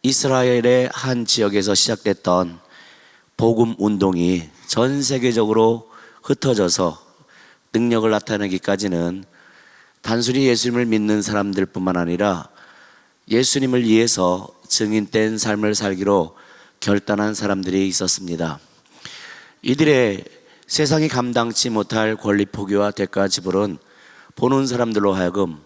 이스라엘의 한 지역에서 시작됐던 복음 운동이 전 세계적으로 흩어져서 능력을 나타내기까지는 단순히 예수님을 믿는 사람들뿐만 아니라 예수님을 위해서 증인된 삶을 살기로 결단한 사람들이 있었습니다. 이들의 세상이 감당치 못할 권리 포기와 대가 지불은 보는 사람들로 하여금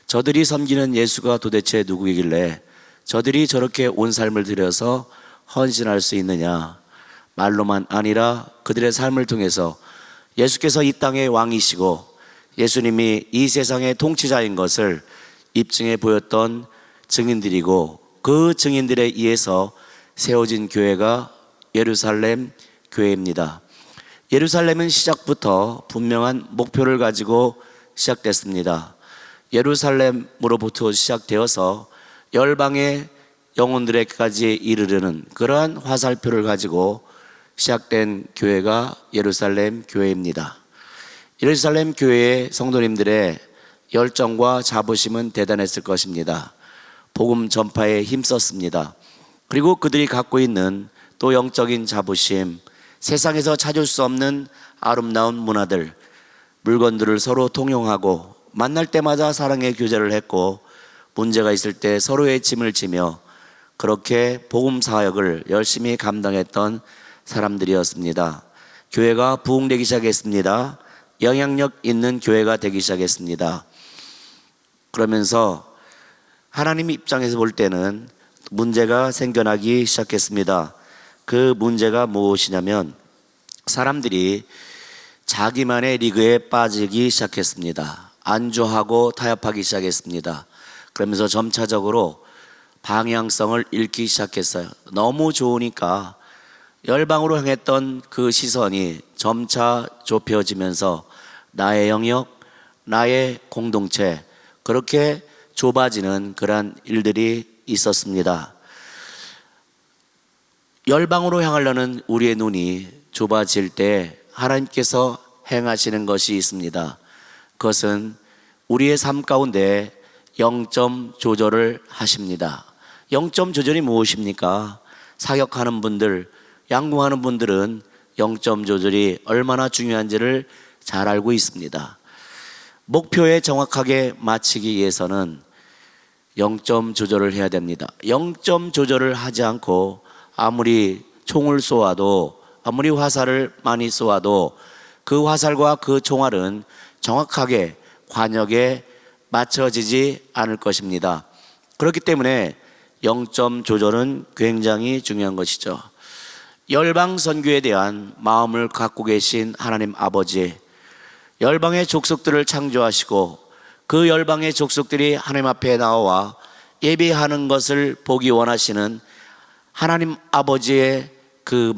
저들이 섬기는 예수가 도대체 누구이길래 저들이 저렇게 온 삶을 들여서 헌신할 수 있느냐, 말로만 아니라 그들의 삶을 통해서 예수께서 이 땅의 왕이시고 예수님이 이 세상의 통치자인 것을 입증해 보였던 증인들이고, 그 증인들에 의해서 세워진 교회가 예루살렘 교회입니다. 예루살렘은 시작부터 분명한 목표를 가지고 시작됐습니다. 예루살렘으로부터 시작되어서 열방의 영혼들에게까지 이르르는 그러한 화살표를 가지고 시작된 교회가 예루살렘 교회입니다. 예루살렘 교회의 성도님들의 열정과 자부심은 대단했을 것입니다. 복음 전파에 힘썼습니다. 그리고 그들이 갖고 있는 또 영적인 자부심, 세상에서 찾을 수 없는 아름다운 문화들, 물건들을 서로 통용하고 만날 때마다 사랑의 교제를 했고, 문제가 있을 때 서로의 짐을 지며 그렇게 복음 사역을 열심히 감당했던 사람들이었습니다. 교회가 부흥되기 시작했습니다. 영향력 있는 교회가 되기 시작했습니다. 그러면서 하나님 입장에서 볼 때는 문제가 생겨나기 시작했습니다. 그 문제가 무엇이냐면 사람들이 자기만의 리그에 빠지기 시작했습니다. 안주하고 타협하기 시작했습니다. 그러면서 점차적으로 방향성을 잃기 시작했어요. 너무 좋으니까 열방으로 향했던 그 시선이 점차 좁혀지면서 나의 영역, 나의 공동체, 그렇게 좁아지는 그러한 일들이 있었습니다. 열방으로 향하려는 우리의 눈이 좁아질 때 하나님께서 행하시는 것이 있습니다. 그것은 우리의 삶 가운데 영점 조절을 하십니다. 영점 조절이 무엇입니까? 사역하는 분들, 양궁하는 분들은 영점 조절이 얼마나 중요한지를 잘 알고 있습니다. 목표에 정확하게 맞추기 위해서는 영점 조절을 해야 됩니다. 영점 조절을 하지 않고 아무리 총을 쏘아도, 아무리 화살을 많이 쏘아도 그 화살과 그 총알은 정확하게 관역에 맞춰지지 않을 것입니다. 그렇기 때문에 영점 조절은 굉장히 중요한 것이죠. 열방 선교에 대한 마음을 갖고 계신 하나님 아버지, 열방의 족속들을 창조하시고 그 열방의 족속들이 하나님 앞에 나와 예배하는 것을 보기 원하시는 하나님 아버지의 그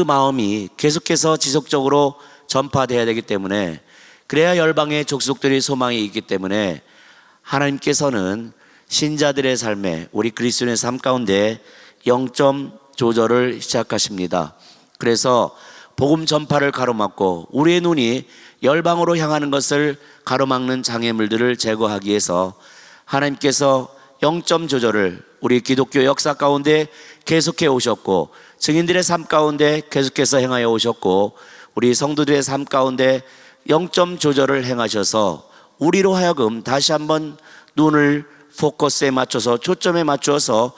마음이 계속해서 지속적으로 전파되어야 되기 때문에, 그래야 열방의 족속들이 소망이 있기 때문에 하나님께서는 신자들의 삶에, 우리 그리스도인의 삶 가운데 영점 조절을 시작하십니다. 그래서 복음 전파를 가로막고 우리의 눈이 열방으로 향하는 것을 가로막는 장애물들을 제거하기 위해서 하나님께서 영점 조절을 우리 기독교 역사 가운데 계속해 오셨고, 증인들의 삶 가운데 계속해서 행하여 오셨고, 우리 성도들의 삶 가운데 영점 조절을 행하셔서 우리로 하여금 다시 한번 눈을 포커스에 맞춰서, 초점에 맞춰서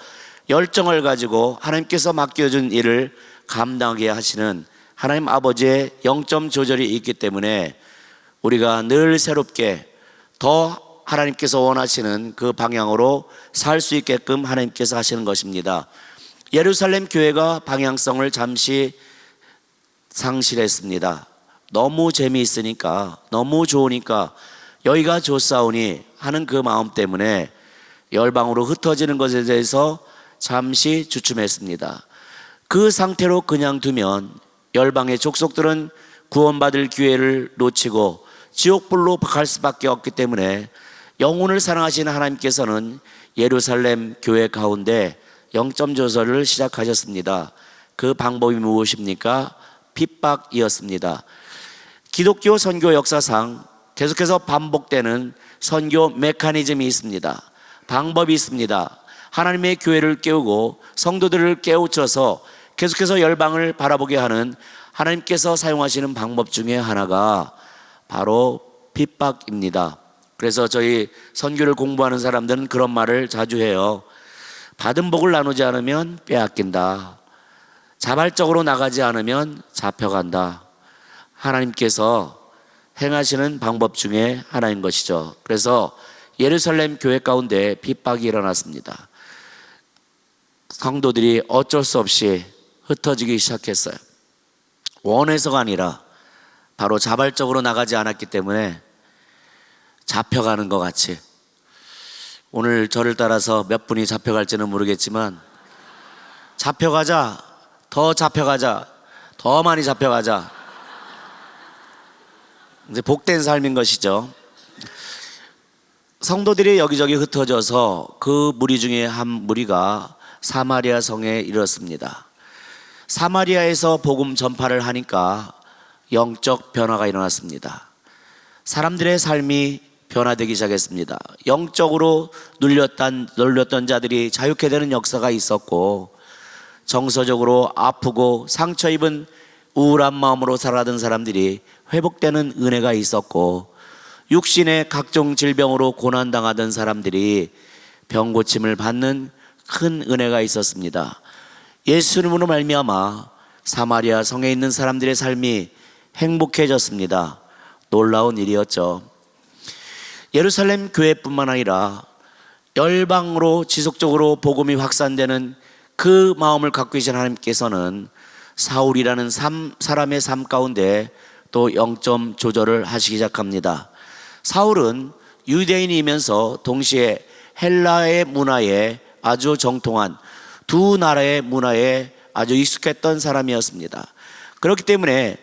열정을 가지고 하나님께서 맡겨준 일을 감당하게 하시는 하나님 아버지의 영점 조절이 있기 때문에 우리가 늘 새롭게 더 하나님께서 원하시는 그 방향으로 살 수 있게끔 하나님께서 하시는 것입니다. 예루살렘 교회가 방향성을 잠시 상실했습니다. 너무 재미있으니까, 너무 좋으니까 여기가 좋사오니 하는 그 마음 때문에 열방으로 흩어지는 것에 대해서 잠시 주춤했습니다. 그 상태로 그냥 두면 열방의 족속들은 구원받을 기회를 놓치고 지옥불로 갈 수밖에 없기 때문에 영혼을 사랑하시는 하나님께서는 예루살렘 교회 가운데 영점 조절을 시작하셨습니다. 그 방법이 무엇입니까? 핍박이었습니다. 기독교 선교 역사상 계속해서 반복되는 선교 메커니즘이 있습니다. 방법이 있습니다. 하나님의 교회를 깨우고 성도들을 깨우쳐서 계속해서 열방을 바라보게 하는 하나님께서 사용하시는 방법 중에 하나가 바로 핍박입니다. 그래서 저희 선교를 공부하는 사람들은 그런 말을 자주 해요. 받은 복을 나누지 않으면 빼앗긴다. 자발적으로 나가지 않으면 잡혀간다. 하나님께서 행하시는 방법 중에 하나인 것이죠. 그래서 예루살렘 교회 가운데 핍박이 일어났습니다. 성도들이 어쩔 수 없이 흩어지기 시작했어요. 원해서가 아니라 바로 자발적으로 나가지 않았기 때문에 잡혀가는 것 같이, 오늘 저를 따라서 몇 분이 잡혀갈지는 모르겠지만 잡혀가자, 더 잡혀가자, 더 많이 잡혀가자, 이제 복된 삶인 것이죠. 성도들이 여기저기 흩어져서 그 무리 중에 한 무리가 사마리아 성에 이르렀습니다. 사마리아에서 복음 전파를 하니까 영적 변화가 일어났습니다. 사람들의 삶이 변화되기 시작했습니다. 영적으로 눌렸던 자들이 자유케 되는 역사가 있었고, 정서적으로 아프고 상처 입은 우울한 마음으로 살아가던 사람들이 회복되는 은혜가 있었고, 육신의 각종 질병으로 고난당하던 사람들이 병고침을 받는 큰 은혜가 있었습니다. 예수님으로 말미암아 사마리아 성에 있는 사람들의 삶이 행복해졌습니다. 놀라운 일이었죠. 예루살렘 교회뿐만 아니라 열방으로 지속적으로 복음이 확산되는 그 마음을 갖고 계신 하나님께서는 사울이라는 사람의 삶 가운데 또 영점 조절을 하시기 시작합니다. 사울은 유대인이면서 동시에 헬라의 문화에 아주 정통한, 두 나라의 문화에 아주 익숙했던 사람이었습니다. 그렇기 때문에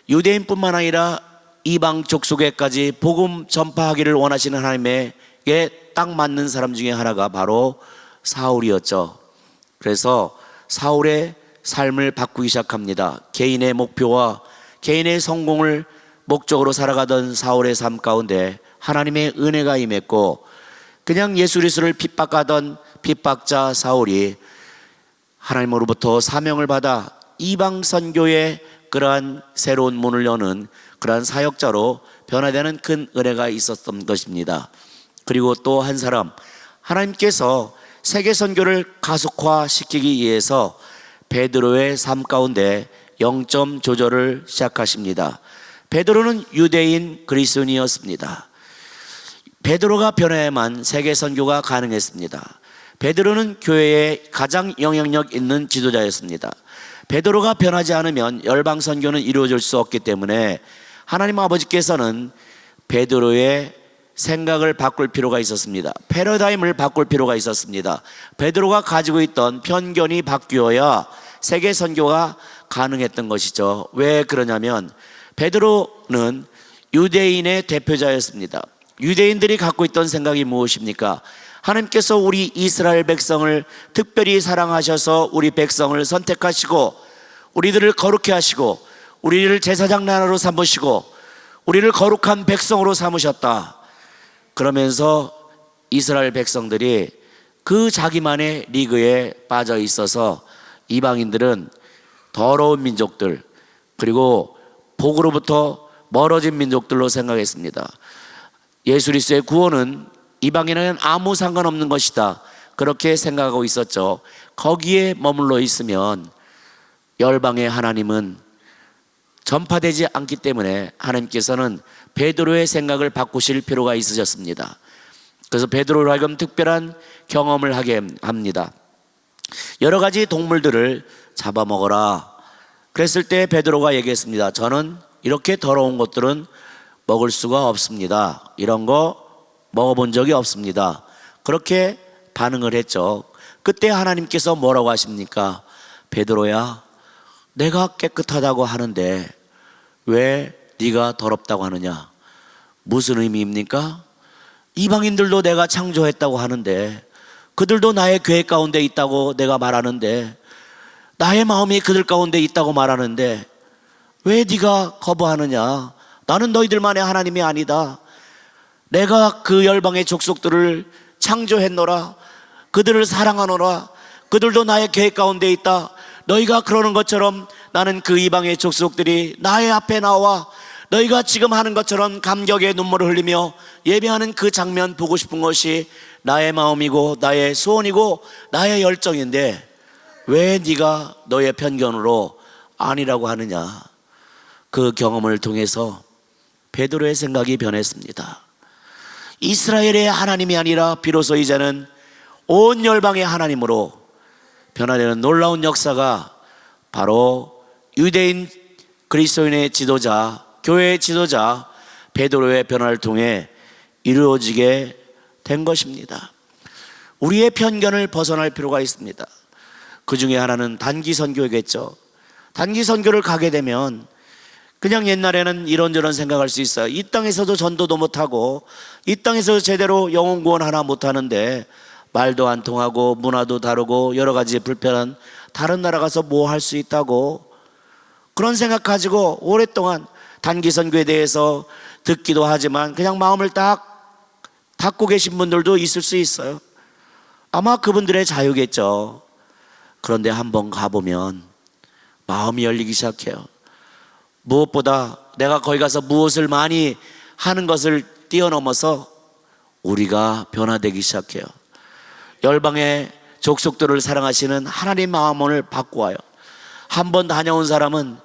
유대인뿐만 아니라 이방 족속에까지 복음 전파하기를 원하시는 하나님에게 딱 맞는 사람 중에 하나가 바로 사울이었죠. 그래서 사울의 삶을 바꾸기 시작합니다. 개인의 목표와 개인의 성공을 목적으로 살아가던 사울의 삶 가운데 하나님의 은혜가 임했고, 그냥 예수 그리스도를 핍박하던 핍박자 사울이 하나님으로부터 사명을 받아 이방 선교의 그러한 새로운 문을 여는 그러한 사역자로 변화되는 큰 은혜가 있었던 것입니다. 그리고 또 한 사람, 하나님께서 세계 선교를 가속화시키기 위해서 베드로의 삶 가운데 영점 조절을 시작하십니다. 베드로는 유대인 그리스도인이었습니다. 베드로가 변해야만 세계 선교가 가능했습니다. 베드로는 교회에 가장 영향력 있는 지도자였습니다. 베드로가 변하지 않으면 열방 선교는 이루어질 수 없기 때문에 하나님 아버지께서는 베드로의 생각을 바꿀 필요가 있었습니다. 패러다임을 바꿀 필요가 있었습니다. 베드로가 가지고 있던 편견이 바뀌어야 세계 선교가 가능했던 것이죠. 왜 그러냐면 베드로는 유대인의 대표자였습니다. 유대인들이 갖고 있던 생각이 무엇입니까? 하나님께서 우리 이스라엘 백성을 특별히 사랑하셔서 우리 백성을 선택하시고 우리들을 거룩해 하시고 우리를 제사장 나라로 삼으시고 우리를 거룩한 백성으로 삼으셨다. 그러면서 이스라엘 백성들이 그 자기만의 리그에 빠져 있어서 이방인들은 더러운 민족들, 그리고 복으로부터 멀어진 민족들로 생각했습니다. 예수 그리스도의 구원은 이방인에게는 아무 상관없는 것이다, 그렇게 생각하고 있었죠. 거기에 머물러 있으면 열방의 하나님은 전파되지 않기 때문에 하나님께서는 베드로의 생각을 바꾸실 필요가 있으셨습니다. 그래서 베드로로 하여금 특별한 경험을 하게 합니다. 여러 가지 동물들을 잡아먹어라. 그랬을 때 베드로가 얘기했습니다. 저는 이렇게 더러운 것들은 먹을 수가 없습니다. 이런 거 먹어본 적이 없습니다. 그렇게 반응을 했죠. 그때 하나님께서 뭐라고 하십니까? 베드로야, 내가 깨끗하다고 하는데 왜 네가 더럽다고 하느냐? 무슨 의미입니까? 이방인들도 내가 창조했다고 하는데, 그들도 나의 계획 가운데 있다고 내가 말하는데, 나의 마음이 그들 가운데 있다고 말하는데 왜 네가 거부하느냐? 나는 너희들만의 하나님이 아니다. 내가 그 열방의 족속들을 창조했노라. 그들을 사랑하노라. 그들도 나의 계획 가운데 있다. 너희가 그러는 것처럼 나는 그 이방의 족속들이 나의 앞에 나와 너희가 지금 하는 것처럼 감격의 눈물을 흘리며 예배하는 그 장면 보고 싶은 것이 나의 마음이고 나의 소원이고 나의 열정인데 왜 네가 너의 편견으로 아니라고 하느냐. 그 경험을 통해서 베드로의 생각이 변했습니다. 이스라엘의 하나님이 아니라 비로소 이제는 온 열방의 하나님으로 변화되는 놀라운 역사가 바로 유대인 그리스도인의 지도자, 교회의 지도자 베드로의 변화를 통해 이루어지게 된 것입니다. 우리의 편견을 벗어날 필요가 있습니다. 그 중에 하나는 단기 선교겠죠. 단기 선교를 가게 되면 그냥 옛날에는 이런저런 생각할 수 있어요. 이 땅에서도 전도도 못하고 이 땅에서 제대로 영혼 구원 하나 못하는데 말도 안 통하고 문화도 다르고 여러 가지 불편한 다른 나라 가서 뭐 할 수 있다고 그런 생각 가지고 오랫동안 단기 선교에 대해서 듣기도 하지만 그냥 마음을 딱 닫고 계신 분들도 있을 수 있어요. 아마 그분들의 자유겠죠. 그런데 한번 가보면 마음이 열리기 시작해요. 무엇보다 내가 거기 가서 무엇을 많이 하는 것을 뛰어넘어서 우리가 변화되기 시작해요. 열방의 족속들을 사랑하시는 하나님 마음을 바꾸어요. 한번 다녀온 사람은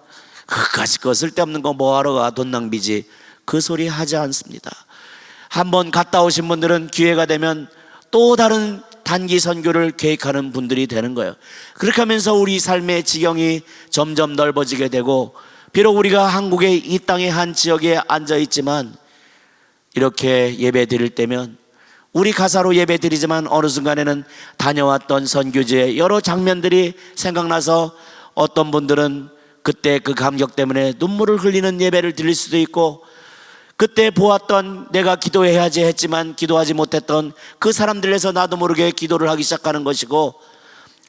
그까짓 거 쓸데없는 거 뭐하러 가, 돈 낭비지, 그 소리 하지 않습니다. 한번 갔다 오신 분들은 기회가 되면 또 다른 단기 선교를 계획하는 분들이 되는 거예요. 그렇게 하면서 우리 삶의 지경이 점점 넓어지게 되고 비록 우리가 한국의 이 땅의 한 지역에 앉아 있지만 이렇게 예배 드릴 때면 우리 가사로 예배 드리지만 어느 순간에는 다녀왔던 선교지의 여러 장면들이 생각나서 어떤 분들은 그때 그 감격 때문에 눈물을 흘리는 예배를 드릴 수도 있고 그때 보았던 내가 기도해야지 했지만 기도하지 못했던 그 사람들에서 나도 모르게 기도를 하기 시작하는 것이고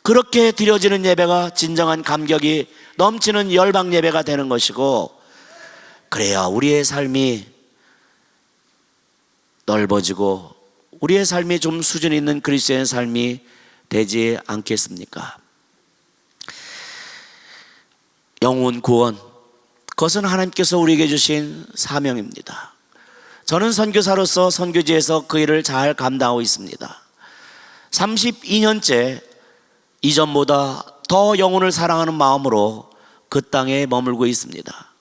그렇게 드려지는 예배가 진정한 감격이 넘치는 열방 예배가 되는 것이고 그래야 우리의 삶이 넓어지고 우리의 삶이 좀 수준 있는 그리스도의 삶이 되지 않겠습니까? 영혼 구원, 그것은 하나님께서 우리에게 주신 사명입니다. 저는 선교사로서 선교지에서 그 일을 잘 감당하고 있습니다. 32년째 이전보다 더 영혼을 사랑하는 마음으로 그 땅에 머물고 있습니다.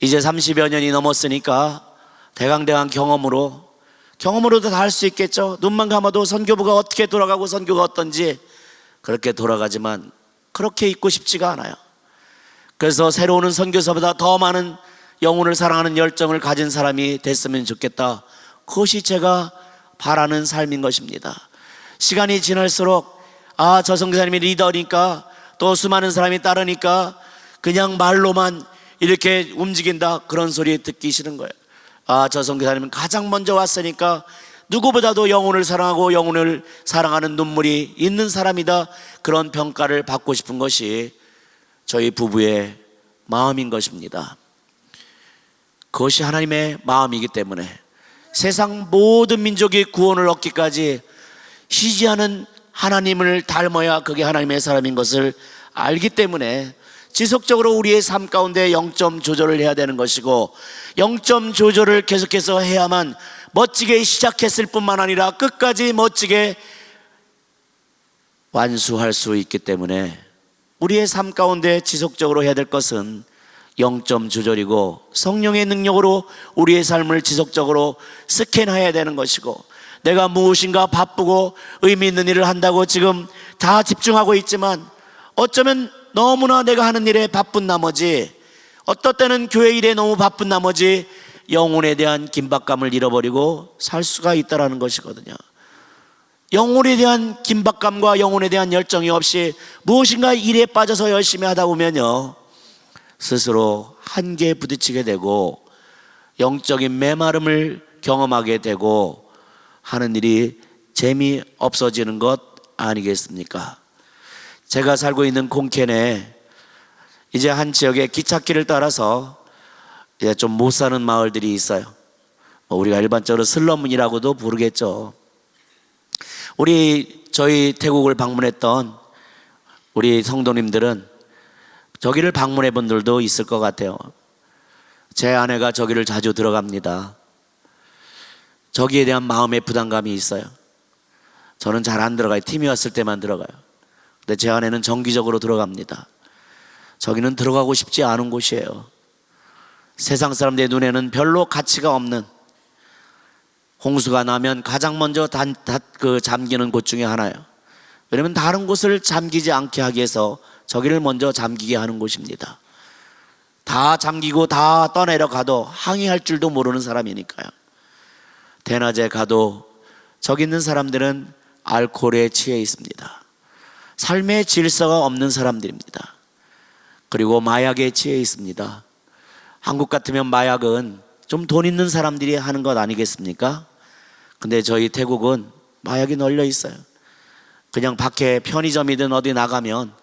이제 30여 년이 넘었으니까 대강대강 경험으로도 다 할 수 있겠죠. 눈만 감아도 선교부가 어떻게 돌아가고 선교가 어떤지 그렇게 돌아가지만 그렇게 있고 싶지가 않아요. 그래서 새로 오는 선교사보다 더 많은 영혼을 사랑하는 열정을 가진 사람이 됐으면 좋겠다. 그것이 제가 바라는 삶인 것입니다. 시간이 지날수록 저 선교사님이 리더니까 또 수많은 사람이 따르니까 그냥 말로만 이렇게 움직인다, 그런 소리 듣기 싫은 거예요. 저 선교사님은 가장 먼저 왔으니까 누구보다도 영혼을 사랑하고 영혼을 사랑하는 눈물이 있는 사람이다, 그런 평가를 받고 싶은 것이 저희 부부의 마음인 것입니다. 그것이 하나님의 마음이기 때문에 세상 모든 민족이 구원을 얻기까지 쉬지 않은 하나님을 닮아야 그게 하나님의 사람인 것을 알기 때문에 지속적으로 우리의 삶 가운데 영점 조절을 해야 되는 것이고, 영점 조절을 계속해서 해야만 멋지게 시작했을 뿐만 아니라 끝까지 멋지게 완수할 수 있기 때문에 우리의 삶 가운데 지속적으로 해야 될 것은 영점 조절이고, 성령의 능력으로 우리의 삶을 지속적으로 스캔해야 되는 것이고, 내가 무엇인가 바쁘고 의미 있는 일을 한다고 지금 다 집중하고 있지만 어쩌면 너무나 내가 하는 일에 바쁜 나머지, 어떨 때는 교회 일에 너무 바쁜 나머지 영혼에 대한 긴박감을 잃어버리고 살 수가 있다는 것이거든요. 영혼에 대한 긴박감과 영혼에 대한 열정이 없이 무엇인가 일에 빠져서 열심히 하다 보면요, 스스로 한계에 부딪히게 되고 영적인 메마름을 경험하게 되고 하는 일이 재미없어지는 것 아니겠습니까? 제가 살고 있는 콩캔에 이제 한 지역의 기찻길을 따라서 이제 좀 못 사는 마을들이 있어요. 우리가 일반적으로 슬럼이라고도 부르겠죠. 우리 저희 태국을 방문했던 우리 성도님들은 저기를 방문해 본 분들도 있을 것 같아요. 제 아내가 저기를 자주 들어갑니다. 저기에 대한 마음의 부담감이 있어요. 저는 잘 안 들어가요. 팀이 왔을 때만 들어가요. 근데 제 아내는 정기적으로 들어갑니다. 저기는 들어가고 싶지 않은 곳이에요. 세상 사람들의 눈에는 별로 가치가 없는, 홍수가 나면 가장 먼저 잠기는 곳 중에 하나예요. 왜냐하면 다른 곳을 잠기지 않게 하기 위해서 저기를 먼저 잠기게 하는 곳입니다. 다 잠기고 다 떠내려가도 항의할 줄도 모르는 사람이니까요. 대낮에 가도 저기 있는 사람들은 알코올에 취해 있습니다. 삶의 질서가 없는 사람들입니다. 그리고 마약에 취해 있습니다. 한국 같으면 마약은 좀 돈 있는 사람들이 하는 것 아니겠습니까? 근데 저희 태국은 마약이 널려 있어요. 그냥 밖에 편의점이든 어디 나가면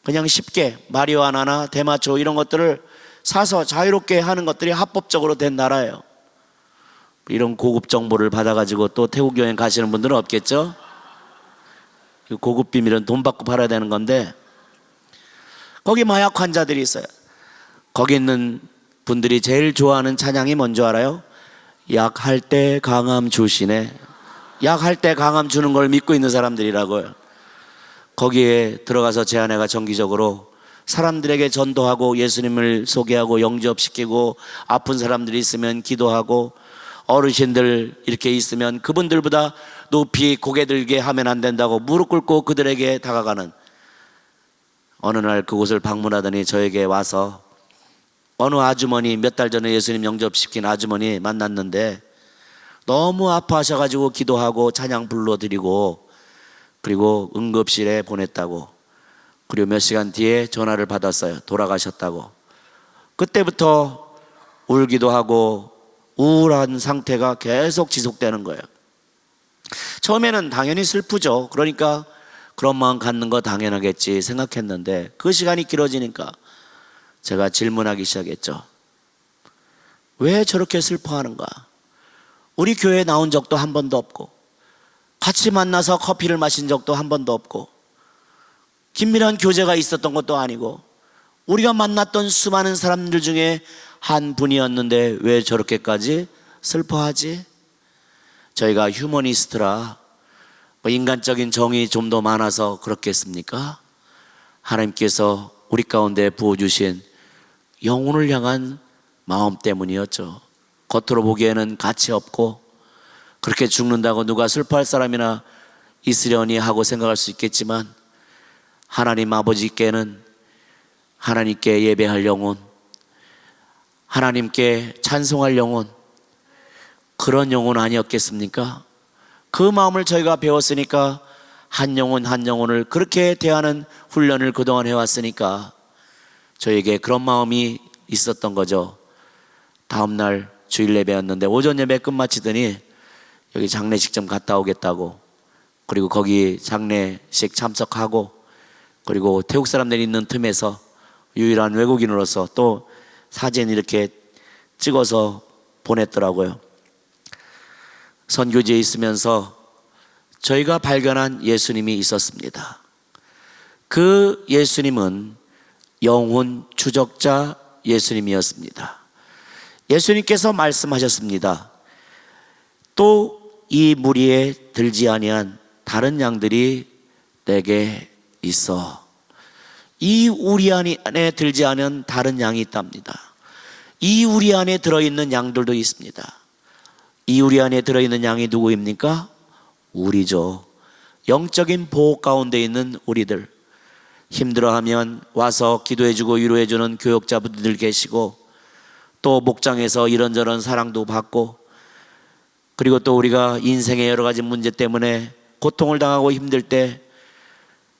그냥 쉽게 마리화나나 대마초 이런 것들을 사서 자유롭게 하는 것들이 합법적으로 된 나라예요. 이런 고급 정보를 받아가지고 또 태국 여행 가시는 분들은 없겠죠? 고급 비밀은 돈 받고 팔아야 되는 건데, 거기 마약 환자들이 있어요. 거기 있는 분들이 제일 좋아하는 찬양이 뭔지 알아요? 약할 때 강함 주시네. 약할 때 강함 주는 걸 믿고 있는 사람들이라고요. 거기에 들어가서 제 아내가 정기적으로 사람들에게 전도하고 예수님을 소개하고 영접시키고, 아픈 사람들이 있으면 기도하고, 어르신들 이렇게 있으면 그분들보다 높이 고개 들게 하면 안 된다고 무릎 꿇고 그들에게 다가가는, 어느 날 그곳을 방문하더니 저에게 와서 어느 아주머니, 몇 달 전에 예수님 영접시킨 아주머니 만났는데 너무 아파하셔가지고 기도하고 찬양 불러드리고, 그리고 응급실에 보냈다고, 그리고 몇 시간 뒤에 전화를 받았어요. 돌아가셨다고. 그때부터 울기도 하고 우울한 상태가 계속 지속되는 거예요. 처음에는 당연히 슬프죠. 그러니까 그런 마음 갖는 거 당연하겠지 생각했는데, 그 시간이 길어지니까 제가 질문하기 시작했죠. 왜 저렇게 슬퍼하는가? 우리 교회에 나온 적도 한 번도 없고, 같이 만나서 커피를 마신 적도 한 번도 없고, 긴밀한 교제가 있었던 것도 아니고, 우리가 만났던 수많은 사람들 중에 한 분이었는데 왜 저렇게까지 슬퍼하지? 저희가 휴머니스트라 인간적인 정이 좀 더 많아서 그렇겠습니까? 하나님께서 우리 가운데 부어주신 영혼을 향한 마음 때문이었죠. 겉으로 보기에는 가치 없고 그렇게 죽는다고 누가 슬퍼할 사람이나 있으려니 하고 생각할 수 있겠지만, 하나님 아버지께는 하나님께 예배할 영혼, 하나님께 찬송할 영혼, 그런 영혼 아니었겠습니까? 그 마음을 저희가 배웠으니까, 한 영혼 한 영혼을 그렇게 대하는 훈련을 그동안 해왔으니까 저에게 그런 마음이 있었던 거죠. 다음날 주일 예배였는데 오전 예배 끝마치더니 여기 장례식 좀 갔다 오겠다고, 그리고 거기 장례식 참석하고, 그리고 태국 사람들이 있는 틈에서 유일한 외국인으로서 또 사진 이렇게 찍어서 보냈더라고요. 선교지에 있으면서 저희가 발견한 예수님이 있었습니다. 그 예수님은 영혼 추적자 예수님이었습니다. 예수님께서 말씀하셨습니다. 또 이 무리에 들지 아니한 다른 양들이 내게 있어. 이 우리 안에 들지 않은 다른 양이 있답니다. 이 우리 안에 들어있는 양들도 있습니다. 이 우리 안에 들어있는 양이 누구입니까? 우리죠. 영적인 보호 가운데 있는 우리들. 힘들어하면 와서 기도해주고 위로해주는 교역자분들 계시고, 또 목장에서 이런저런 사랑도 받고, 그리고 또 우리가 인생의 여러 가지 문제 때문에 고통을 당하고 힘들 때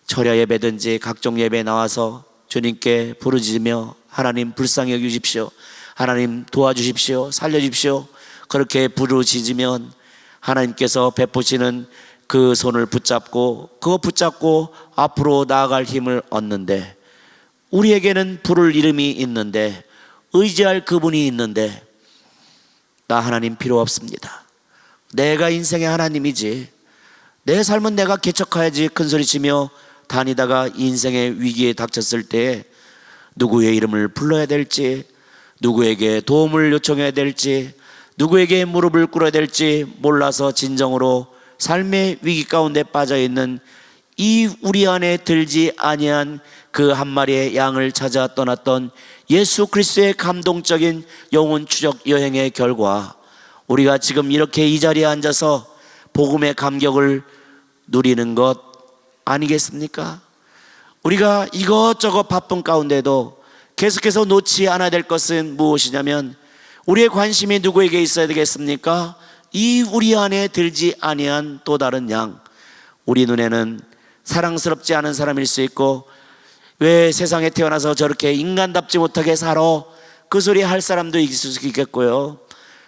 철야 예배든지 각종 예배에 나와서 주님께 부르짖으며 하나님 불쌍히 여기십시오, 하나님 도와주십시오, 살려주십시오, 그렇게 부르짖으면 하나님께서 베푸시는 그 손을 붙잡고, 그거 붙잡고 앞으로 나아갈 힘을 얻는데, 우리에게는 부를 이름이 있는데, 의지할 그분이 있는데, 나 하나님 필요 없습니다. 내가 인생의 하나님이지 내 삶은 내가 개척해야지 큰소리치며 다니다가 인생의 위기에 닥쳤을 때 누구의 이름을 불러야 될지, 누구에게 도움을 요청해야 될지, 누구에게 무릎을 꿇어야 될지 몰라서 진정으로 삶의 위기 가운데 빠져있는 이 우리 안에 들지 아니한 그 한 마리의 양을 찾아 떠났던 예수 그리스도의 감동적인 영혼 추적 여행의 결과, 우리가 지금 이렇게 이 자리에 앉아서 복음의 감격을 누리는 것 아니겠습니까? 우리가 이것저것 바쁜 가운데도 계속해서 놓지 않아야 될 것은 무엇이냐면, 우리의 관심이 누구에게 있어야 되겠습니까? 이 우리 안에 들지 아니한 또 다른 양. 우리 눈에는 사랑스럽지 않은 사람일 수 있고, 왜 세상에 태어나서 저렇게 인간답지 못하게 살아? 그 소리 할 사람도 있을 수 있겠고요.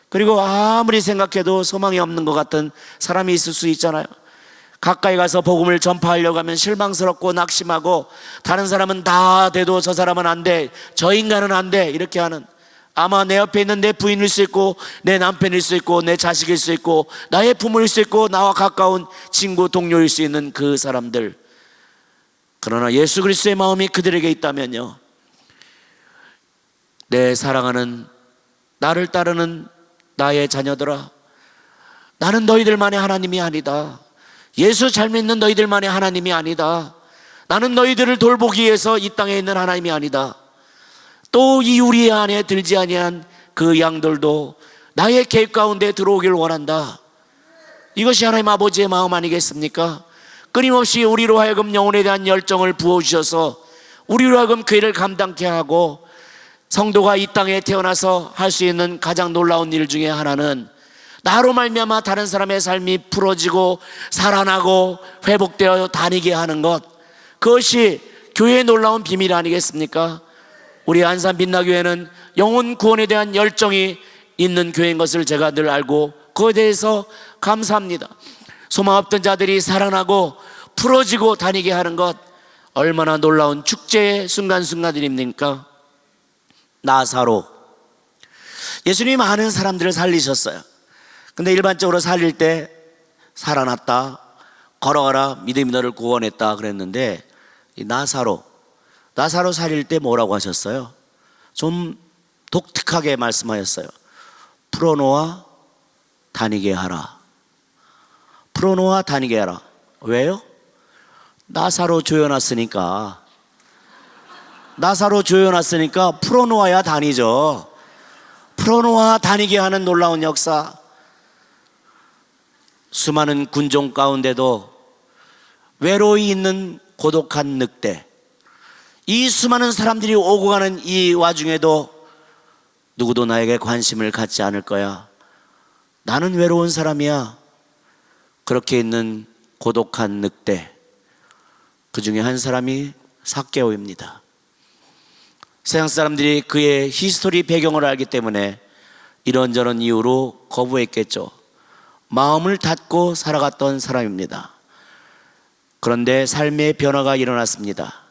그리고 아무리 생각해도 소망이 없는 것 같은 사람이 있을 수 있잖아요. 가까이 가서 복음을 전파하려고 하면 실망스럽고 낙심하고, 다른 사람은 다 돼도 저 사람은 안 돼, 저 인간은 안 돼, 이렇게 하는, 아마 내 옆에 있는 내 부인일 수 있고, 내 남편일 수 있고, 내 자식일 수 있고, 나의 부모일 수 있고, 나와 가까운 친구 동료일 수 있는 그 사람들. 그러나 예수 그리스도의 마음이 그들에게 있다면요, 내 사랑하는, 나를 따르는 나의 자녀들아, 나는 너희들만의 하나님이 아니다. 예수 잘 믿는 너희들만의 하나님이 아니다. 나는 너희들을 돌보기 위해서 이 땅에 있는 하나님이 아니다. 또 이 우리 안에 들지 아니한 그 양들도 나의 계획 가운데 들어오길 원한다. 이것이 하나님 아버지의 마음 아니겠습니까? 끊임없이 우리로 하여금 영혼에 대한 열정을 부어주셔서 우리로 하여금 그 일을 감당케 하고, 성도가 이 땅에 태어나서 할 수 있는 가장 놀라운 일 중에 하나는 나로 말미암아 다른 사람의 삶이 풀어지고 살아나고 회복되어 다니게 하는 것, 그것이 교회의 놀라운 비밀 아니겠습니까? 우리 안산 빛나교회는 영혼 구원에 대한 열정이 있는 교회인 것을 제가 늘 알고 그에 대해서 감사합니다. 소망 없던 자들이 살아나고 풀어지고 다니게 하는 것, 얼마나 놀라운 축제의 순간순간들입니까? 나사로, 예수님이 많은 사람들을 살리셨어요. 근데 일반적으로 살릴 때 살아났다, 걸어가라, 믿음이 너를 구원했다 그랬는데, 이 나사로 살릴 때 뭐라고 하셨어요? 좀 독특하게 말씀하셨어요. 풀어놓아 다니게 하라. 풀어놓아 다니게 하라. 왜요? 나사로 조여놨으니까. 나사로 조여놨으니까 풀어놓아야 다니죠. 풀어놓아 다니게 하는 놀라운 역사. 수많은 군종 가운데도 외로이 있는 고독한 늑대, 이 수많은 사람들이 오고 가는 이 와중에도 누구도 나에게 관심을 갖지 않을 거야, 나는 외로운 사람이야, 그렇게 있는 고독한 늑대, 그 중에 한 사람이 삭개오입니다. 세상 사람들이 그의 히스토리 배경을 알기 때문에 이런저런 이유로 거부했겠죠. 마음을 닫고 살아갔던 사람입니다. 그런데 삶의 변화가 일어났습니다.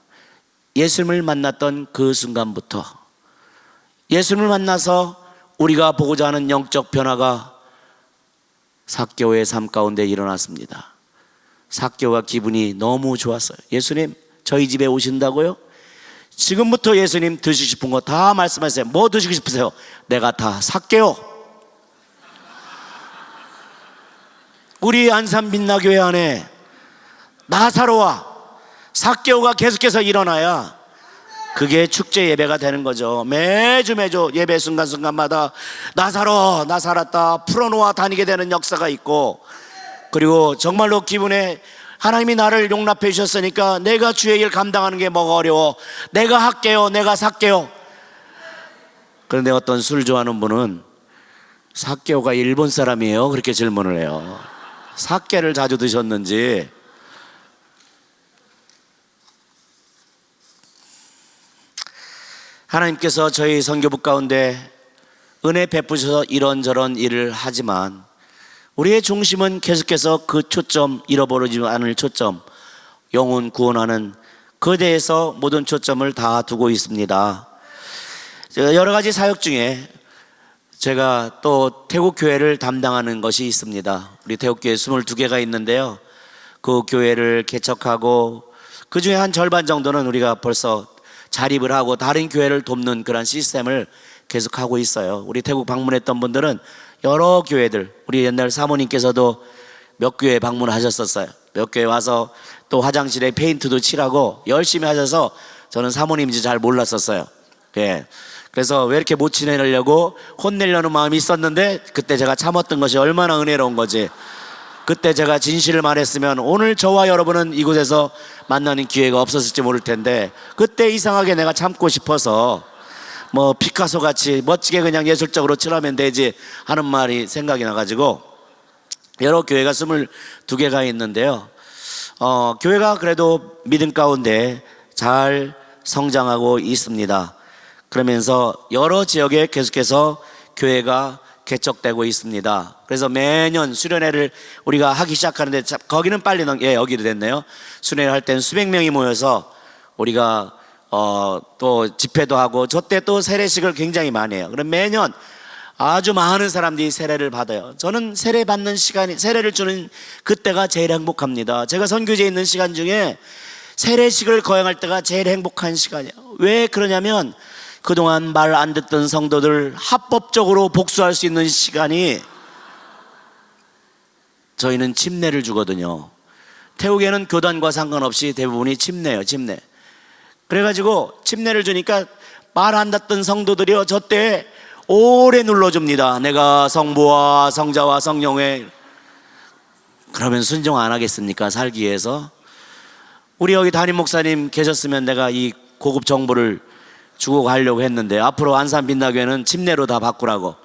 예수님을 만났던 그 순간부터, 예수님을 만나서 우리가 보고자 하는 영적 변화가 삭개오의 삶 가운데 일어났습니다. 삭개오가 기분이 너무 좋았어요. 예수님, 저희 집에 오신다고요? 지금부터 예수님 드시고 싶은 거 다 말씀하세요. 뭐 드시고 싶으세요? 내가 다 삭개오. 우리 안산 빛나교회 안에 나사로와 삭개오가 계속해서 일어나야 그게 축제 예배가 되는 거죠. 매주 예배 순간순간마다 나사로, 나 살았다, 풀어놓아 다니게 되는 역사가 있고, 그리고 정말로 기분에 하나님이 나를 용납해 주셨으니까 내가 주의 일 감당하는 게 뭐가 어려워, 내가 할게요, 내가 살게요. 그런데 어떤 술 좋아하는 분은 삭개오가 일본 사람이에요? 그렇게 질문을 해요. 삭개를 자주 드셨는지. 하나님께서 저희 선교부 가운데 은혜 베푸셔서 이런저런 일을 하지만 우리의 중심은 계속해서 그 초점, 잃어버리지 않을 초점, 영혼 구원하는 그에 대해서 모든 초점을 다 두고 있습니다. 여러 가지 사역 중에 제가 또 태국교회를 담당하는 것이 있습니다. 우리 태국교회 22개가 있는데요, 그 교회를 개척하고 그 중에 한 절반 정도는 우리가 벌써 자립을 하고 다른 교회를 돕는 그런 시스템을 계속하고 있어요. 우리 태국 방문했던 분들은 여러 교회들, 우리 옛날 사모님께서도 몇 교회 방문하셨었어요. 몇 교회 와서 또 화장실에 페인트도 칠하고 열심히 하셔서 저는 사모님인지 잘 몰랐었어요. 예. 그래서 왜 이렇게 못 지내려고 혼내려는 마음이 있었는데 그때 제가 참았던 것이 얼마나 은혜로운 거지. 그때 제가 진실을 말했으면 오늘 저와 여러분은 이곳에서 만나는 기회가 없었을지 모를 텐데 그때 이상하게 내가 참고 싶어서 뭐 피카소 같이 멋지게 그냥 예술적으로 칠하면 되지 하는 말이 생각이 나가지고 여러 교회가 22개가 있는데요. 교회가 그래도 믿음 가운데 잘 성장하고 있습니다. 그러면서 여러 지역에 계속해서 교회가 개척되고 있습니다. 그래서 매년 수련회를 우리가 하기 시작하는데 거기는 빨리 여기도 됐네요. 수련회 할 때는 수백 명이 모여서 우리가 또 집회도 하고 저 때 또 세례식을 굉장히 많이 해요. 그럼 매년 아주 많은 사람들이 세례를 받아요. 저는 세례 받는 시간이, 세례를 주는 그때가 제일 행복합니다. 제가 선교지에 있는 시간 중에 세례식을 거행할 때가 제일 행복한 시간이에요. 왜 그러냐면 그동안 말 안 듣던 성도들 합법적으로 복수할 수 있는 시간이, 저희는 침례를 주거든요. 태국에는 교단과 상관없이 대부분이 침례예요. 침례. 그래가지고 침례를 주니까 말 안 듣던 성도들이요, 저 때 오래 눌러줍니다. 내가 성부와 성자와 성령의. 그러면 순종 안 하겠습니까? 살기 위해서. 우리 여기 담임 목사님 계셨으면 내가 이 고급 정보를 주고 가려고 했는데 앞으로 안산 빛나교회는 침례로 다 바꾸라고.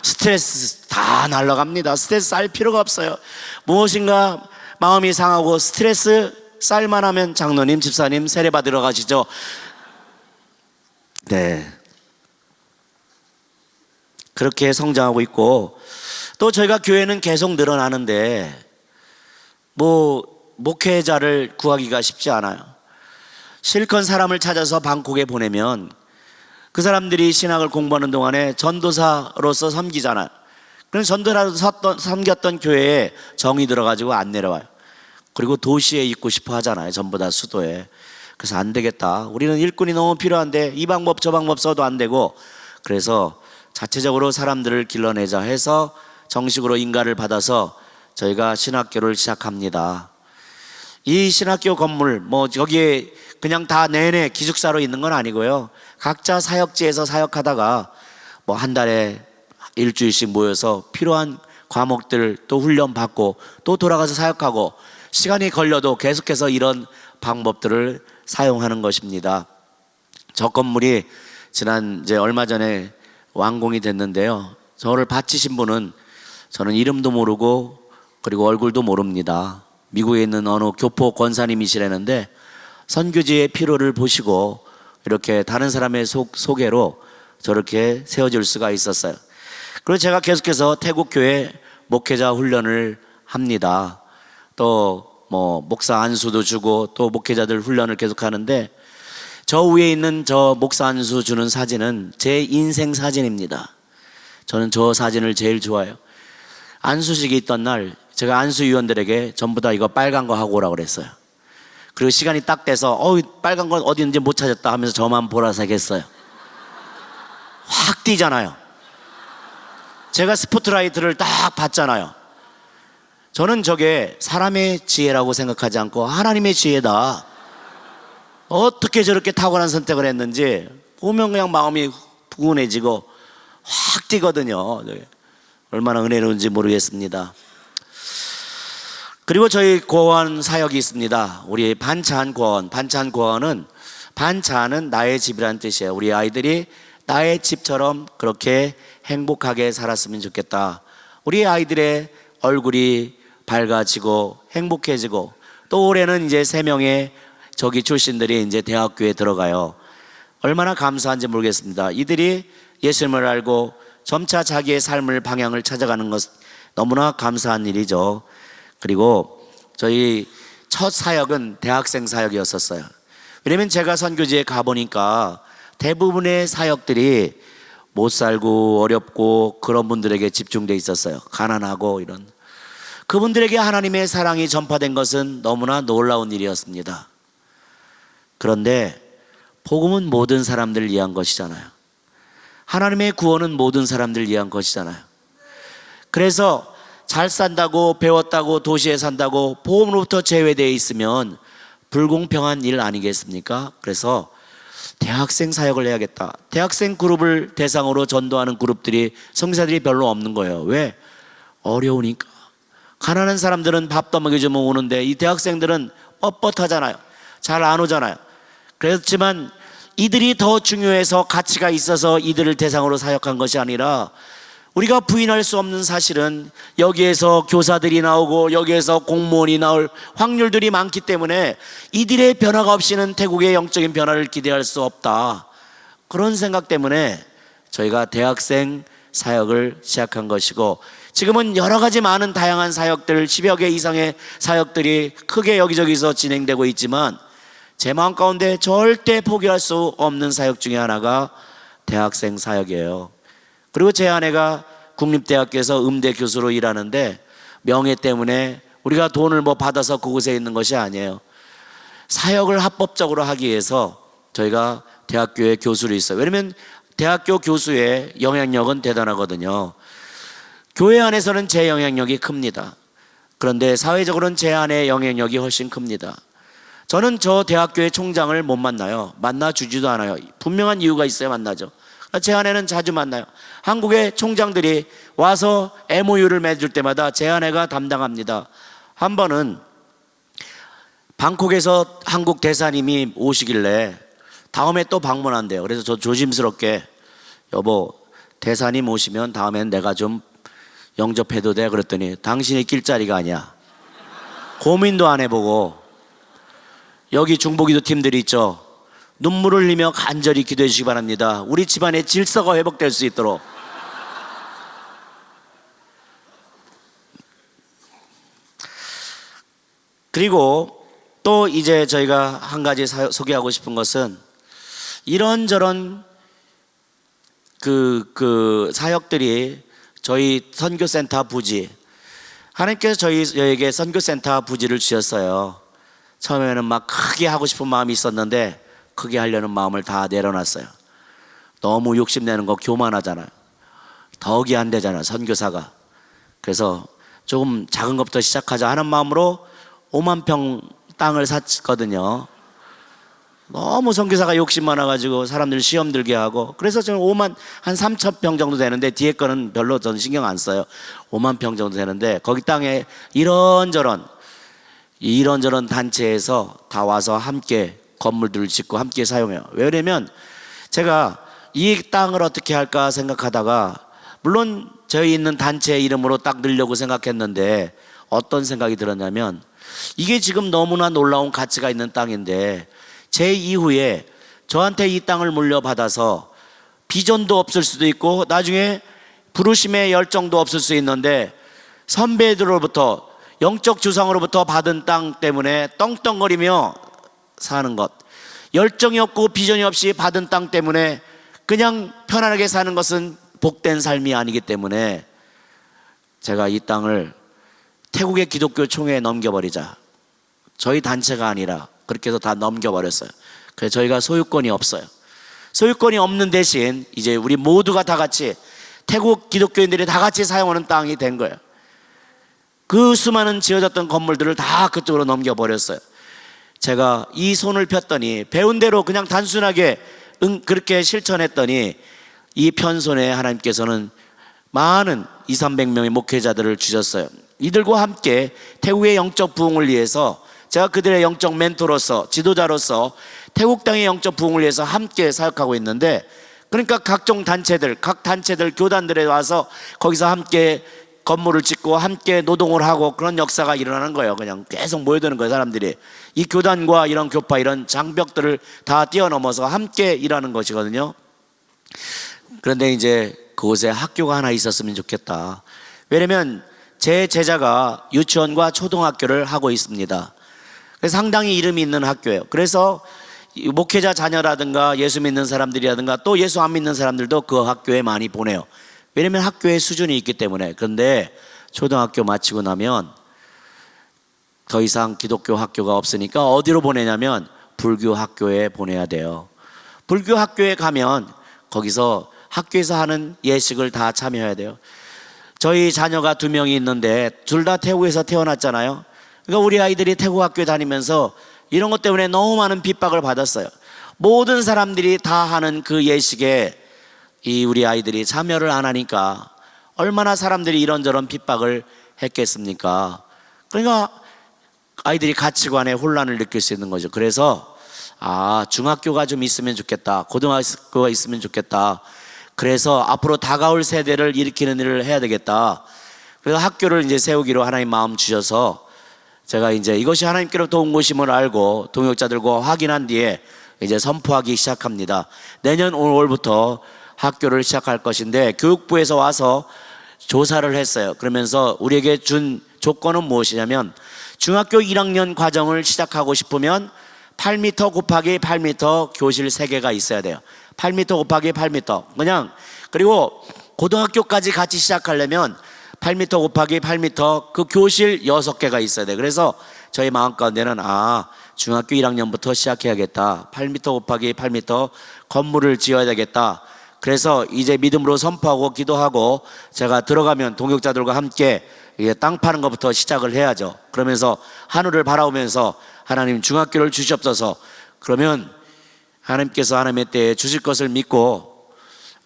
스트레스 다 날라갑니다. 스트레스 쌓일 필요가 없어요. 무엇인가 마음이 상하고 스트레스 쌓일만 하면 장로님, 집사님 세례 받으러 가시죠. 네, 그렇게 성장하고 있고, 또 저희가 교회는 계속 늘어나는데 뭐 목회자를 구하기가 쉽지 않아요. 실컷 사람을 찾아서 방콕에 보내면 그 사람들이 신학을 공부하는 동안에 전도사로서 섬기잖아요. 그럼 전도사로서 섬겼던 교회에 정이 들어가지고 안 내려와요. 그리고 도시에 있고 싶어 하잖아요. 전부 다 수도에. 그래서 안 되겠다. 우리는 일꾼이 너무 필요한데 이 방법 저 방법 써도 안 되고, 그래서 자체적으로 사람들을 길러내자 해서 정식으로 인가를 받아서 저희가 신학교를 시작합니다. 이 신학교 건물 뭐 저기에 그냥 다 내내 기숙사로 있는 건 아니고요. 각자 사역지에서 사역하다가 뭐 한 달에 일주일씩 모여서 필요한 과목들 또 훈련 받고 또 돌아가서 사역하고, 시간이 걸려도 계속해서 이런 방법들을 사용하는 것입니다. 저 건물이 지난 이제 얼마 전에 완공이 됐는데요. 저를 바치신 분은 저는 이름도 모르고 그리고 얼굴도 모릅니다. 미국에 있는 어느 교포 권사님이시라는데 선교지의 필요를 보시고 이렇게 다른 사람의 소개로 저렇게 세워질 수가 있었어요. 그리고 제가 계속해서 태국교회 목회자 훈련을 합니다. 또 뭐 목사 안수도 주고 또 목회자들 훈련을 계속 하는데, 저 위에 있는 저 목사 안수 주는 사진은 제 인생 사진입니다. 저는 저 사진을 제일 좋아해요. 안수식이 있던 날 제가 안수위원들에게 전부 다 이거 빨간 거 하고 오라고 그랬어요. 그리고 시간이 딱 돼서 빨간 건 어디 있는지 못 찾았다 하면서 저만 보라색 했어요. 확 띄잖아요. 제가 스포트라이트를 딱 봤잖아요. 저는 저게 사람의 지혜라고 생각하지 않고 하나님의 지혜다. 어떻게 저렇게 탁월한 선택을 했는지 보면 그냥 마음이 푸근해지고 확 뛰거든요. 얼마나 은혜로운지 모르겠습니다. 그리고 저희 고원 사역이 있습니다. 우리 반찬 고원. 반찬 고원은, 반찬은 나의 집이라는 뜻이에요. 우리 아이들이 나의 집처럼 그렇게 행복하게 살았으면 좋겠다. 우리 아이들의 얼굴이 밝아지고 행복해지고, 또 올해는 이제 3명의 저기 출신들이 이제 대학교에 들어가요. 얼마나 감사한지 모르겠습니다. 이들이 예수님을 알고 점차 자기의 삶을 방향을 찾아가는 것 너무나 감사한 일이죠. 그리고 저희 첫 사역은 대학생 사역이었었어요. 왜냐면 제가 선교지에 가보니까 대부분의 사역들이 못 살고 어렵고 그런 분들에게 집중돼 있었어요. 가난하고 이런. 그분들에게 하나님의 사랑이 전파된 것은 너무나 놀라운 일이었습니다. 그런데 복음은 모든 사람들을 위한 것이잖아요. 하나님의 구원은 모든 사람들을 위한 것이잖아요. 그래서 잘 산다고, 배웠다고, 도시에 산다고 복음으로부터 제외되어 있으면 불공평한 일 아니겠습니까? 그래서 대학생 사역을 해야겠다. 대학생 그룹을 대상으로 전도하는 그룹들이, 성사들이 별로 없는 거예요. 왜? 어려우니까. 가난한 사람들은 밥도 먹여주면 오는데 이 대학생들은 뻣뻣하잖아요. 잘 안 오잖아요. 그렇지만 이들이 더 중요해서 가치가 있어서 이들을 대상으로 사역한 것이 아니라, 우리가 부인할 수 없는 사실은 여기에서 교사들이 나오고 여기에서 공무원이 나올 확률들이 많기 때문에 이들의 변화가 없이는 태국의 영적인 변화를 기대할 수 없다. 그런 생각 때문에 저희가 대학생 사역을 시작한 것이고, 지금은 여러 가지 많은 다양한 사역들, 10여 개 이상의 사역들이 크게 여기저기서 진행되고 있지만 제 마음 가운데 절대 포기할 수 없는 사역 중에 하나가 대학생 사역이에요. 그리고 제 아내가 국립대학교에서 음대 교수로 일하는데, 명예 때문에 우리가 돈을 받아서 그곳에 있는 것이 아니에요. 사역을 합법적으로 하기 위해서 저희가 대학교에 교수로 있어요. 왜냐하면 대학교 교수의 영향력은 대단하거든요. 교회 안에서는 제 영향력이 큽니다. 그런데 사회적으로는 제 아내의 영향력이 훨씬 큽니다. 저는 저 대학교의 총장을 못 만나요. 만나주지도 않아요. 분명한 이유가 있어야 만나죠. 제 아내는 자주 만나요. 한국의 총장들이 와서 MOU를 맺을 때마다 제 아내가 담당합니다. 한 번은 방콕에서 한국 대사님이 오시길래 다음에 또 방문한대요. 그래서 저 조심스럽게, 여보, 대사님 오시면 다음엔 내가 좀 영접해도 돼? 그랬더니 당신이 낄 자리가 아니야. 고민도 안 해보고, 여기 중보기도 팀들이 있죠. 눈물을 흘리며 간절히 기도해 주시기 바랍니다. 우리 집안의 질서가 회복될 수 있도록. 그리고 또 이제 저희가 한 가지 소개하고 싶은 것은, 이런저런 사역들이 저희 선교센터 부지, 하나님께서 저희에게 선교센터 부지를 주셨어요. 처음에는 막 크게 하고 싶은 마음이 있었는데 크게 하려는 마음을 다 내려놨어요. 너무 욕심내는 거 교만하잖아요. 덕이 안 되잖아요, 선교사가. 그래서 조금 작은 것부터 시작하자 하는 마음으로 5만 평 땅을 샀거든요. 너무 선교사가 욕심 많아가지고 사람들 시험 들게 하고, 그래서 저는 5만 한 3천 평 정도 되는데, 뒤에 거는 별로 저는 신경 안 써요. 5만 평 정도 되는데 거기 땅에 이런저런 단체에서 다 와서 함께 건물들을 짓고 함께 사용해요. 왜냐면 제가 이 땅을 어떻게 할까 생각하다가, 물론 저희 있는 단체 이름으로 딱 넣으려고 생각했는데 어떤 생각이 들었냐면, 이게 지금 너무나 놀라운 가치가 있는 땅인데 제 이후에 저한테 이 땅을 물려받아서 비전도 없을 수도 있고 나중에 부르심의 열정도 없을 수 있는데, 선배들로부터 영적 주상으로부터 받은 땅 때문에 떵떵거리며 사는 것, 열정이 없고 비전이 없이 받은 땅 때문에 그냥 편안하게 사는 것은 복된 삶이 아니기 때문에 제가 이 땅을 태국의 기독교 총회에 넘겨버리자. 저희 단체가 아니라 그렇게 해서 다 넘겨버렸어요. 그래서 저희가 소유권이 없어요. 소유권이 없는 대신 이제 우리 모두가 다 같이, 태국 기독교인들이 다 같이 사용하는 땅이 된 거예요. 그 수많은 지어졌던 건물들을 다 그쪽으로 넘겨버렸어요. 제가 이 손을 폈더니, 배운 대로 그냥 단순하게 그렇게 실천했더니, 이 편손에 하나님께서는 많은 200~300명의 목회자들을 주셨어요. 이들과 함께 태국의 영적 부흥을 위해서 제가 그들의 영적 멘토로서, 지도자로서 태국 땅의 영적 부흥을 위해서 함께 사역하고 있는데, 그러니까 각종 단체들, 각 단체들, 교단들에 와서 거기서 함께 건물을 짓고 함께 노동을 하고 그런 역사가 일어나는 거예요. 그냥 계속 모여드는 거예요, 사람들이. 이 교단과 이런 교파, 이런 장벽들을 다 뛰어넘어서 함께 일하는 것이거든요. 그런데 이제 그곳에 학교가 하나 있었으면 좋겠다. 왜냐면 제 제자가 유치원과 초등학교를 하고 있습니다. 그래서 상당히 이름이 있는 학교예요. 그래서 목회자 자녀라든가 예수 믿는 사람들이라든가 또 예수 안 믿는 사람들도 그 학교에 많이 보내요. 왜냐면 학교의 수준이 있기 때문에. 그런데 초등학교 마치고 나면 더 이상 기독교 학교가 없으니까 어디로 보내냐면 불교 학교에 보내야 돼요. 불교 학교에 가면 거기서 학교에서 하는 예식을 다 참여해야 돼요. 저희 자녀가 2명이 있는데 둘 다 태국에서 태어났잖아요. 그러니까 우리 아이들이 태국 학교에 다니면서 이런 것 때문에 너무 많은 핍박을 받았어요. 모든 사람들이 다 하는 그 예식에 이 우리 아이들이 참여를 안 하니까 얼마나 사람들이 이런저런 핍박을 했겠습니까? 그러니까 아이들이 가치관에 혼란을 느낄 수 있는 거죠. 그래서 중학교가 좀 있으면 좋겠다, 고등학교가 있으면 좋겠다, 그래서 앞으로 다가올 세대를 일으키는 일을 해야 되겠다. 그래서 학교를 이제 세우기로 하나님 마음 주셔서 제가 이제 이것이 하나님께로부터 온 것임을 알고 동역자들과 확인한 뒤에 이제 선포하기 시작합니다. 내년 5월부터 학교를 시작할 것인데 교육부에서 와서 조사를 했어요. 그러면서 우리에게 준 조건은 무엇이냐면 중학교 1학년 과정을 시작하고 싶으면 8m 곱하기 8m 교실 3개가 있어야 돼요. 8m 곱하기 8m. 그리고 고등학교까지 같이 시작하려면 8m 곱하기 8m 그 교실 6개가 있어야 돼요. 그래서 저희 마음 가운데는 중학교 1학년부터 시작해야겠다. 8m 곱하기 8m 건물을 지어야 되겠다. 그래서 이제 믿음으로 선포하고 기도하고 제가 들어가면 동역자들과 함께 땅 파는 것부터 시작을 해야죠. 그러면서 하늘을 바라보면서 하나님 중학교를 주시옵소서. 그러면 하나님께서 하나님의 때에 주실 것을 믿고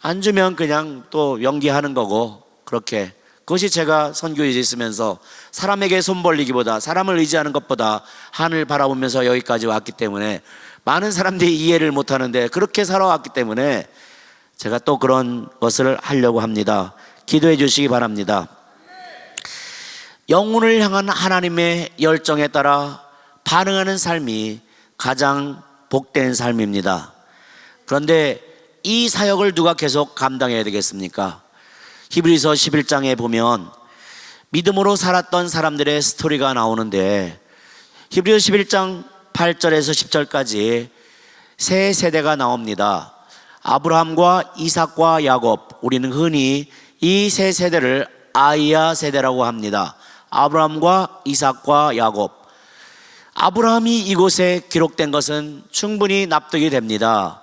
안 주면 그냥 또 연기하는 거고, 그렇게 그것이 제가 선교에 있으면서 사람에게 손 벌리기보다, 사람을 의지하는 것보다 하늘 바라보면서 여기까지 왔기 때문에 많은 사람들이 이해를 못하는데 그렇게 살아왔기 때문에 제가 또 그런 것을 하려고 합니다. 기도해 주시기 바랍니다. 영혼을 향한 하나님의 열정에 따라 반응하는 삶이 가장 복된 삶입니다. 그런데 이 사역을 누가 계속 감당해야 되겠습니까? 히브리서 11장에 보면 믿음으로 살았던 사람들의 스토리가 나오는데 히브리서 11장 8절에서 10절까지 세 세대가 나옵니다. 아브라함과 이삭과 야곱, 우리는 흔히 이 세 세대를 아이야 세대라고 합니다. 아브라함과 이삭과 야곱. 아브라함이 이곳에 기록된 것은 충분히 납득이 됩니다.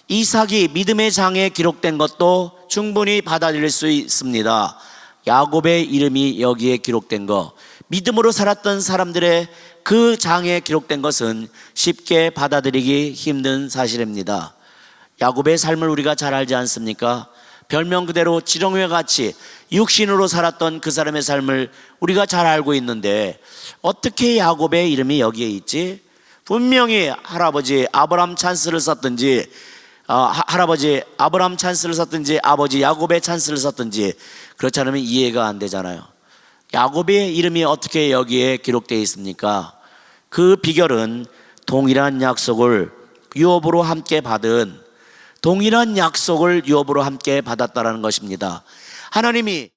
이삭이 믿음의 장에 기록된 것도 충분히 받아들일 수 있습니다. 야곱의 이름이 여기에 기록된 것, 믿음으로 살았던 사람들의 그 장에 기록된 것은 쉽게 받아들이기 힘든 사실입니다. 야곱의 삶을 우리가 잘 알지 않습니까? 별명 그대로 지렁이같이 육신으로 살았던 그 사람의 삶을 우리가 잘 알고 있는데 어떻게 야곱의 이름이 여기에 있지? 분명히 할아버지 아브라함 찬스를 썼든지 할아버지 아브라함 찬스를 썼든지 아버지 야곱의 찬스를 썼든지 그렇지 않으면 이해가 안 되잖아요. 야곱의 이름이 어떻게 여기에 기록되어 있습니까? 그 비결은 동일한 약속을 유업으로 함께 받은, 동일한 약속을 유업으로 함께 받았다라는 것입니다. 하나님이